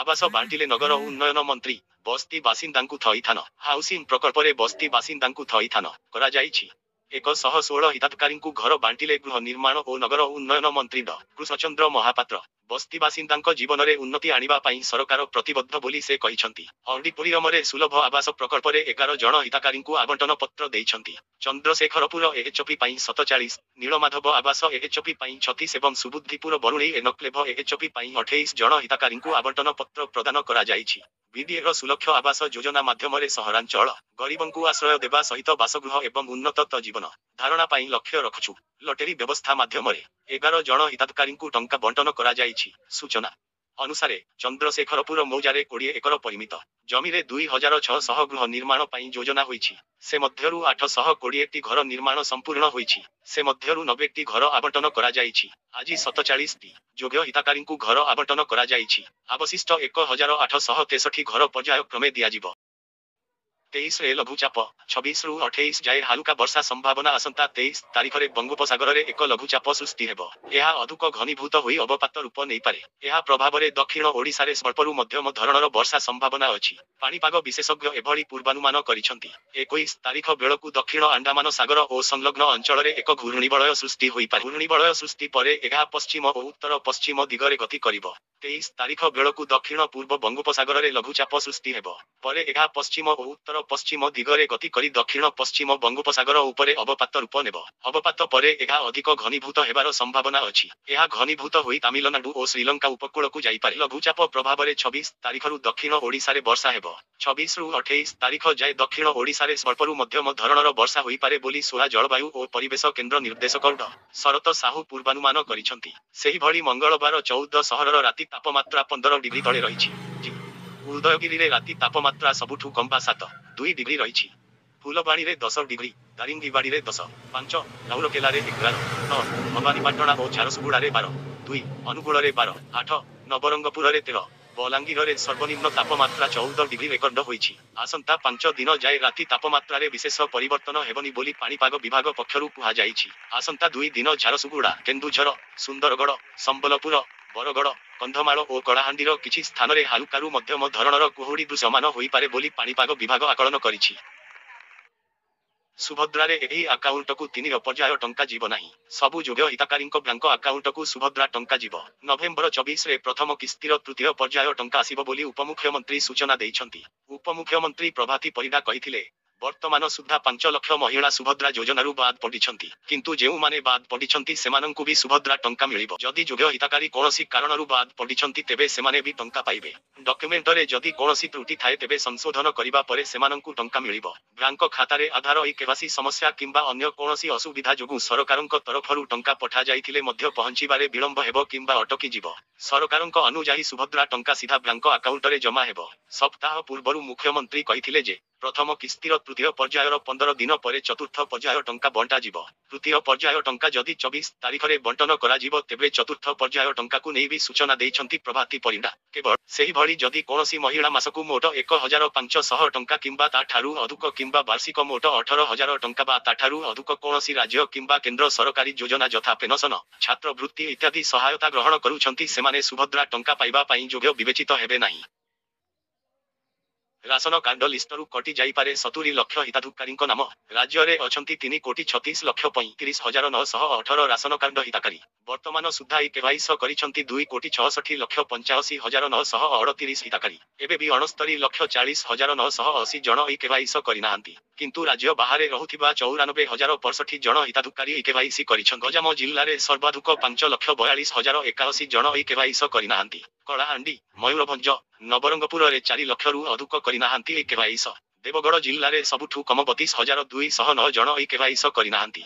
आवास बांटिले नगर उन्नयन मंत्री बस्ती बासिंदांकु थईथान हाउसिंग प्रकल्परे बस्ती बासिंदांकु थईथान कराଯାଇଛି। 116 हिताधिकारीଙ୍କୁ घर बांटिले गृह निर्माण और नगर उन्नयन मंत्री ड कृष्णचंद्र महापात्र। बस्ती बासिंदांक जीवनरे उन्नति आनिबा पई सरकार प्रतिबद्ध बोली से कहिसंती। अंडीपुरीरमरे सुलभ आवास प्रकल्परे 11 जन हिताधिकारीଙ୍କୁ आवंटन पत्र देइछंती। चंद्रशेखरपुर एएचपी पई 47, नीलमाधव आवास एएचपी पई 36 एवं सुबुद्धिपुर बरुणेई एनक्लेभ एएचपी पई 28 जन हिताधिकारीଙ୍କୁ आवंटन पत्र प्रदान करा जाइछि। विडीएर सुलक्ष आवास योजना माध्यमरे सहरांचल गरीबंकु आश्रय देवा सहित बासगृह एवं उन्नत जीवन धारणा पाई लक्ष्य रखुछु। लटेरी व्यवस्था माध्यमरे 11 जन हिताधिकारीଙ୍କୁ टंका बंटन करा जाइछि। सूचना अनुसारे चंद्रशेखरपुर मौजारे 20 एकर परिमित जमीरे 2600 गृह निर्माण पाई योजना होइछि। से मध्यरु 820 टी घर निर्माण संपूर्ण होइछि। से मध्यरु 90 टी घर आवंटन करा जाइछि। आज 47 टी योग्य हिताधिकारीଙ୍କୁ घर आवंटन करा जाइछि। अवशिष्ट 1863 घर पर्याय क्रमे दियाजिब। 23 रे लघुचाप 26 रु 28 जाए हालुका वर्षा संभावना। आसंता 23 तारीख रे बंगोपसागर रे एक लघुचाप सृष्टि हेबो। एहा अधिक घनीभूत होई अवपात रूप नै पारे। एहा प्रभाव रे दक्षिण ओडिसा रे स्वल्परु मध्यम धरणर वर्षा संभावना अछि। पाणीपाग विशेषज्ञ एभली पूर्वानुमान करिसंती। 21 तारीख बेलकु दक्षिण अंडमान सागर और संलग्न अंचल रे एक घूर्णिबलय सृष्टि होई पारे। घूर्णिबलय सृष्टि परे एहा पश्चिम और उत्तर पश्चिम दिगरे गति करिवो। 23 तारीख बेलकु दक्षिण पूर्व बंगोपसागर रे लघुचाप सृष्टि हेबो। परे एहा पश्चिम और उत्तर पश्चिम दिगरे गति करी दक्षिण पश्चिम बंगोपसागर उपरे अवपात रूप नेब। अवपात परे एहा अधिक घनीभूत हेबार संभावना अछि। एहा घनीभूत होई तमिलनाडु और श्रीलंका उपकूलकु जाई पारे। लघुचाप प्रभाव रे 26 तारीख रु दक्षिण ओडिसा रे वर्षा हेबो। 26 रु 28 तारीख जाए दक्षिण ओडिसा रे स्वल्परु मध्यम धरणर वर्षा होई पारे बोली सोहा जलवायु और परिवेश केंद्र निर्देशक ड शरत साहू पूर्वानुमान करिसंती। सेही भली मंगलवार 14 सहरर राति तापमात्रा 15 डिग्री तळे रहिछि। उदयगिरी रे राति तापमात्रा सबुठु कम 7.2 डिग्री रही। फुलबाणी रे 10 डिग्री, दारिंगीबाड़ी रे 10.5, राउरकेला रे 11.9, भवानीपाटना और झारसुगुड़ा रे 12.2, अनुगुल रे 12.8, नवरंगपुर रे 13, बलांगीर रे सर्वनिम्न तापमात्रा 14 डिग्री रेकर्ड होइछि। आसंता 5 दिन जाए राति तापमात्रा रे विशेष परिवर्तन हेबनी बोली पाणीपाग विभाग पक्षरु कुहा जाइछि। आसंता 2 दिन झारसुगुड़ा, केन्दुझर, सुंदरगढ़, संबलपुर, बरगढ़, कंधमाल और कलाहांडीर किछि स्थान रे हालुकारु मध्यम धरणर कुहुड़ी दृश्यमान होई पारे बोली पाणीपाग विभाग आकलन करिछि। सुभद्रा रे एही अकाउंट को 3 पर्याय टंका जीव नाही। सबु योग्य हिताधिकारीଙ୍କ बैंक अकाउंट को सुभद्रा टंका जीव। नवेम्बर 24 रे प्रथम किस्तीर तृतीय पर्याय टंका आसीबो बोली उपमुख्यमंत्री सूचना देइछंती। उपमुख्यमंत्री प्रभाती परिडा कहिथिले वर्तमान सुधा 5 लाख महिला सुभद्रा योजनारू बाद पड़िछंती। किंतु जेउ माने बाद पड़िछंती सेमानंकु भी सुभद्रा टंका मिलिबो। जदि योग्य हिताधिकारी कोनोसी कारणरू बाद पड़िछंती तेबे सेमाने भी टंका पाइबे। डॉक्यूमेंट रे जदि कोनोसी त्रुटि थाए तेबे संशोधन करिबा परे सेमानंकु टंका मिलिबो। बैंक खाता रे आधार केवासी समस्या किंबा अन्य कोनोसी असुविधा जोगु सरकारंक तरफरू टंका पठा जाइथिले मध्य पहुंचीबारे विलंब हेबो किंबा अटकी जिवो। सरकारंक अनुजाई सुभद्रा टंका सीधा बैंक अकाउंट रे जमा हेबो। सप्ताह पूर्वरु मुख्यमंत्री कहिथिले जे प्रथम किस्तीर तृतीय पर्यायर 15 दिन परे चतुर्थ पर्याय टंका बंटा जिवो। तृतीय पर्याय टंका जदि 24 तारीख रे बंटन करा जिवो तेबे चतुर्थ पर्याय टंका को नै भी सूचना देइछंती प्रभाती परिडा। केवल सेही भली जदि कोनोसी महिला मासकु मोट 1500 टंका किंबा ताठारू अधिक किंबा वार्षिक मोट 18000 टंका बा ताठारू अधिक कोनोसी राज्य किंबा केंद्र सरकारी योजना यथा पेंशन, छात्रवृत्ति इत्यादि सहायता ग्रहण करूछंती सेमाने सुभद्रा टंका पाइबा पई योग्य विवेचित हेबे नाही। राशन कार्ड लिस्टरू कटि जाई पारे 70 लाख हिताधिकारीଙ୍କ नाम। राज्य रे अछंती 3 कोटी 36 लाख 35,918 राशन कार्ड हिताधिकारी। वर्तमान सुधा केवाईसी करिछंती 2 कोटी 66 लाख 85,938 हिताधिकारी। एबे भी 69 लाख 40,980 जन केवाईसी करिनाहांती। किंतु राज्य बाहर रहुथिबा 94,065 जन हिताधिकारी केवाईसी करिछन। गंजाम जिल्ला रे सर्वाधिक 5 लाख 42,081 जन केवाईसी करिनाहांती। कलाहांडी, मयूरभंज, नवरंगपुर रे 4 लाख रु अधिक करिनाहांती केवाईसी। देवगढ़ जिल्ला रे सबुठु कम 32,209 जन केवाईसी करिनाहांती।